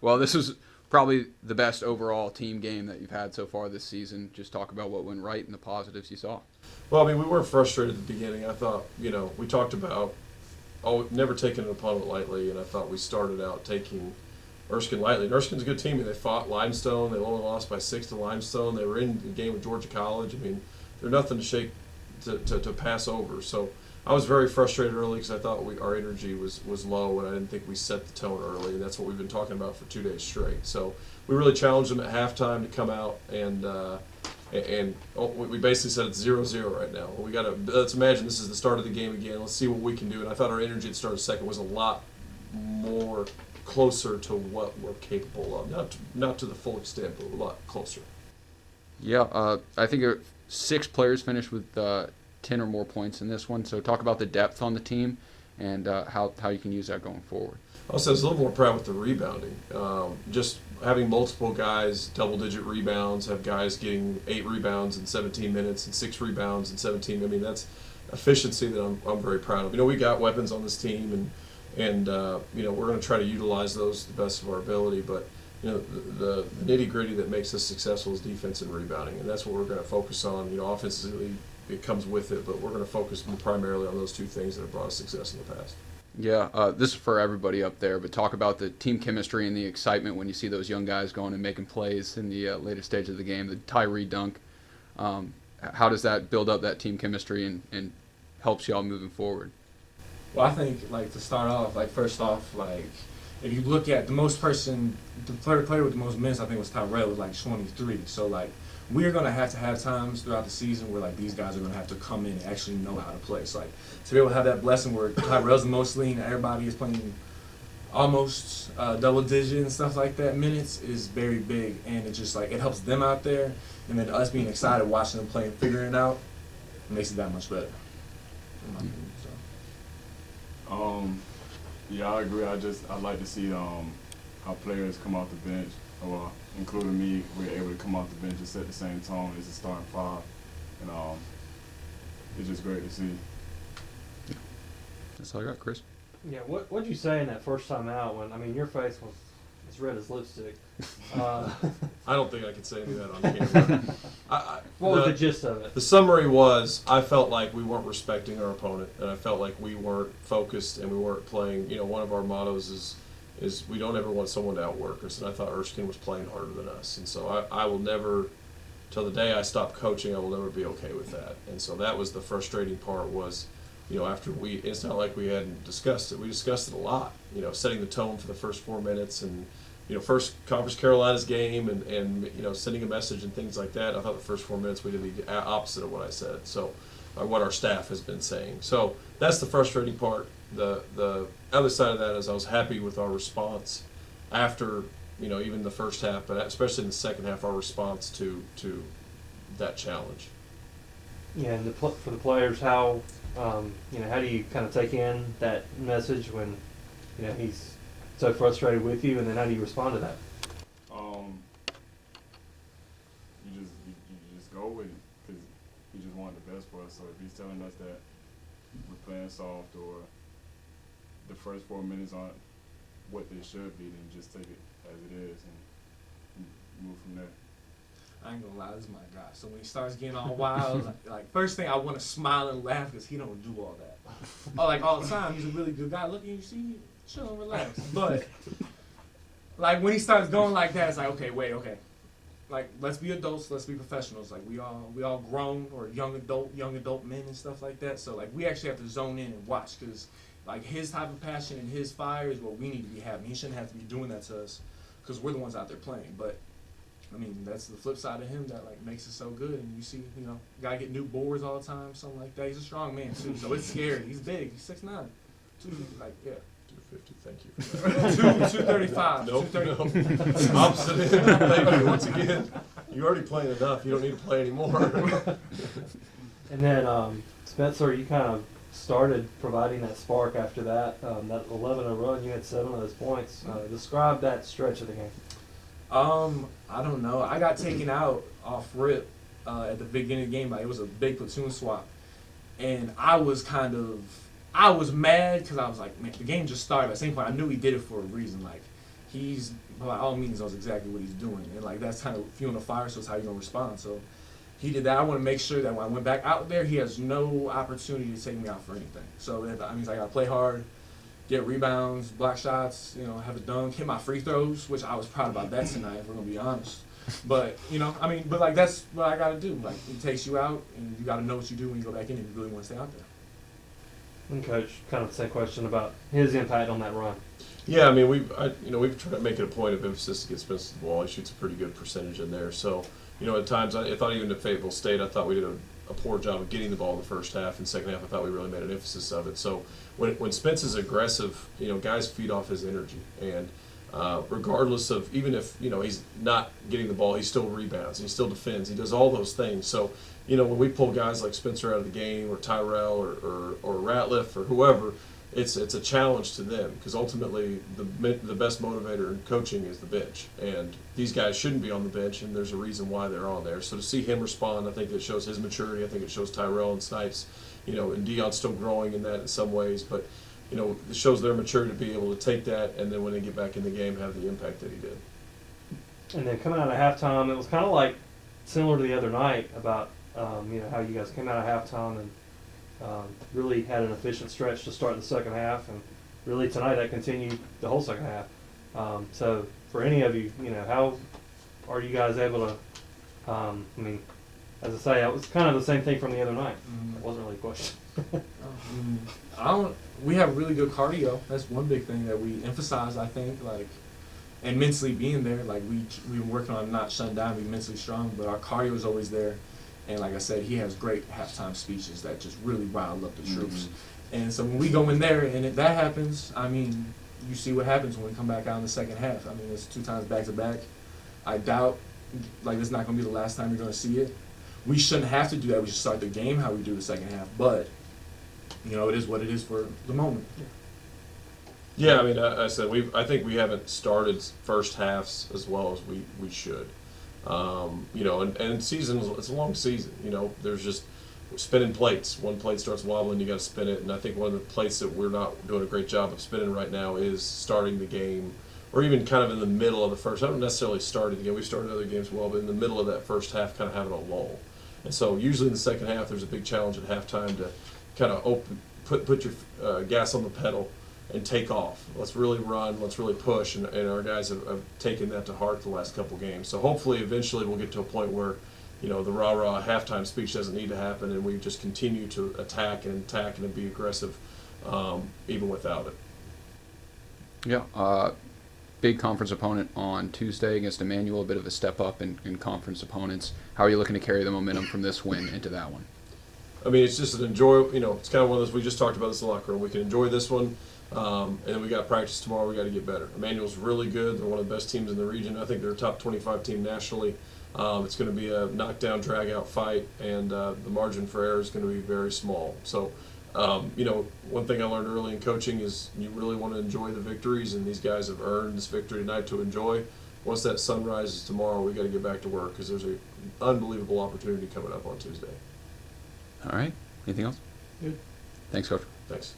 Well, this is probably the best overall team game that you've had so far this season. Just talk about what went right and the positives you saw. Well, I mean, we weren't frustrated at the beginning. I thought, we talked about never taking an opponent lightly, and I thought we started out taking Erskine lightly. And Erskine's a good team. They fought Limestone. They only lost by 6 to Limestone. They were in the game with Georgia College. I mean, they're nothing to pass over. So I was very frustrated early because I thought our energy was low, and I didn't think we set the tone early, and that's what we've been talking about for 2 days straight. So we really challenged them at halftime to come out, and we basically said it's 0-0 right now. Let's imagine this is the start of the game again. Let's see what we can do. And I thought our energy at the start of the second was a lot more closer to what we're capable of, not to the full extent, but a lot closer. Yeah, I think 6 players finished with 10 or more points in this one. So talk about the depth on the team and how you can use that going forward. Also, I was a little more proud with the rebounding. Just having multiple guys double-digit rebounds, have guys getting 8 rebounds in 17 minutes and 6 rebounds in 17. I mean, that's efficiency that I'm very proud of. We got weapons on this team, and we're going to try to utilize those to the best of our ability. But the nitty-gritty that makes us successful is defense and rebounding, and that's what we're going to focus on. Offensively, it comes with it, but we're going to focus primarily on those 2 things that have brought us success in the past. Yeah, this is for everybody up there, but talk about the team chemistry and the excitement when you see those young guys going and making plays in the later stage of the game. The Tyree dunk, how does that build up that team chemistry and helps y'all moving forward? Well, I think, to start off, first off, if you look at the player with the most minutes, I think was Tyrell with 23. So, we're going to have times throughout the season where these guys are going to have to come in and actually know how to play. So to be able to have that blessing where Tyrell's the most lean, everybody is playing almost double digit and stuff like that minutes is very big, and it just it helps them out there, and then us being excited watching them play and figuring it out, it makes it that much better. In my opinion, so. Yeah, I agree. I'd like to see how players come off the bench, or including me, we're able to come off the bench and set the same tone as the starting 5, and it's just great to see. That's all I got, Chris. Yeah, what'd you say in that first time out when your face was as red as lipstick? I don't think I could say any of that on camera. What was the gist of it? The summary was I felt like we weren't respecting our opponent, and I felt like we weren't focused and we weren't playing. One of our mottos is we don't ever want someone to outwork us, and I thought Erskine was playing harder than us. And so I will never, till the day I stop coaching, I will never be okay with that. And so that was the frustrating part was, after it's not like we hadn't discussed it. We discussed it a lot, setting the tone for the first 4 minutes and, first Conference Carolina's game and sending a message and things like that. I thought the first 4 minutes we did the opposite of what I said, so what our staff has been saying. So that's the frustrating part. The other side of that is I was happy with our response after, even the first half, but especially in the second half, our response to that challenge. Yeah, and for the players, how how do you kind of take in that message when he's so frustrated with you, and then how do you respond to that? You just go with it because he just wanted the best for us. So if he's telling us that we're playing soft or the first 4 minutes aren't what they should be, then just take it as it is and move from there. I ain't gonna lie, this is my guy. So when he starts getting all wild, first thing I want to smile and laugh because he don't do all that. All the time, he's a really good guy. Look at you, see, chill and relax. But when he starts going like that, it's okay, wait, okay. Let's be adults, let's be professionals. We all grown or young adult men and stuff like that. So we actually have to zone in and watch because his type of passion and his fire is what we need to be having. He shouldn't have to be doing that to us because we're the ones out there playing. But that's the flip side of him that makes it so good. And you see, guy get new boards all the time, something like that. He's a strong man too, so it's scary. He's big. He's 6'9". Yeah. 250. Thank you for that. 235. Nope. 230. Opposite end. Thank you once again. You're already playing enough. You don't need to play anymore. And then Spencer, you kind of started providing that spark after that. That 11-0 run, you had 7 of those points. Describe that stretch of the game. I don't know. I got taken out off rip at the beginning of the game. It was a big platoon swap. And I was mad because I was like, man, the game just started. At the same point, I knew he did it for a reason. he's by all means knows exactly what he's doing, and like that's kind of fueling the fire. So it's how you're gonna respond. So he did that. I want to make sure that when I went back out there, he has no opportunity to take me out for anything. So that means I gotta play hard, get rebounds, block shots, have a dunk, hit my free throws, which I was proud about that tonight, if we're gonna be honest. But but like that's what I gotta do. Like it takes you out, and you gotta know what you do when you go back in if you really want to stay out there. And Coach, kind of the same question about his impact on that run. Yeah, I mean, we've tried to make it a point of emphasis to get Spence the ball. He shoots a pretty good percentage in there. So, at times I thought even at Fayetteville State, I thought we did a poor job of getting the ball in the first half. And second half, I thought we really made an emphasis of it. So when Spence is aggressive, guys feed off his energy. And regardless of, even if, he's not getting the ball, he still rebounds, he still defends, he does all those things. So, when we pull guys like Spencer out of the game, or Tyrell, or Ratliff, or whoever, it's a challenge to them, because ultimately the best motivator in coaching is the bench, and these guys shouldn't be on the bench, and there's a reason why they're on there. So to see him respond, I think it shows his maturity. I think it shows Tyrell and Snipes, and Dion's still growing in that in some ways, but it shows their maturity to be able to take that, and then when they get back in the game, have the impact that he did. And then coming out of halftime, it was kind of like similar to the other night about how you guys came out of halftime and really had an efficient stretch to start the second half, and really tonight that continued the whole second half. So for any of you, how are you guys able to? As I say, it was kind of the same thing from the other night. It wasn't really a question. We have really good cardio. That's one big thing that we emphasize, I think, and mentally being there. Like we've been working on not shutting down, being mentally strong, but our cardio is always there. And like I said, he has great halftime speeches that just really rile up the troops. And so when we go in there and that happens, you see what happens when we come back out in the second half. It's 2 times back to back. I doubt, it's not going to be the last time you're going to see it. We shouldn't have to do that. We should start the game how we do the second half. But, it is what it is for the moment. Yeah, I think we haven't started first halves as well as we should. And season, it's a long season. There's just spinning plates. One plate starts wobbling, you got to spin it. And I think one of the plates that we're not doing a great job of spinning right now is starting the game, or even kind of in the middle of the first. I don't necessarily started the game. We've started other games well, but in the middle of that first half, kind of having a lull. And so usually in the second half, there's a big challenge at halftime to kind of put your gas on the pedal and take off. Let's really run, let's really push, and our guys have taken that to heart the last couple games. So hopefully eventually we'll get to a point where, the rah-rah halftime speech doesn't need to happen, and we just continue to attack and be aggressive even without it. Yeah, big conference opponent on Tuesday against Emmanuel, a bit of a step up in conference opponents. How are you looking to carry the momentum from this win into that one? It's just an it's kind of one of those, we just talked about this in the locker room. We can enjoy this one. And then we got practice tomorrow. We got to get better. Emmanuel's really good. They're one of the best teams in the region. I think they're a top 25 team nationally. It's going to be a knockdown, drag-out fight, and the margin for error is going to be very small. So, one thing I learned early in coaching is you really want to enjoy the victories, and these guys have earned this victory tonight to enjoy. Once that sun rises tomorrow, we got to get back to work, because there's an unbelievable opportunity coming up on Tuesday. All right. Anything else? Good. Thanks, Coach. Thanks.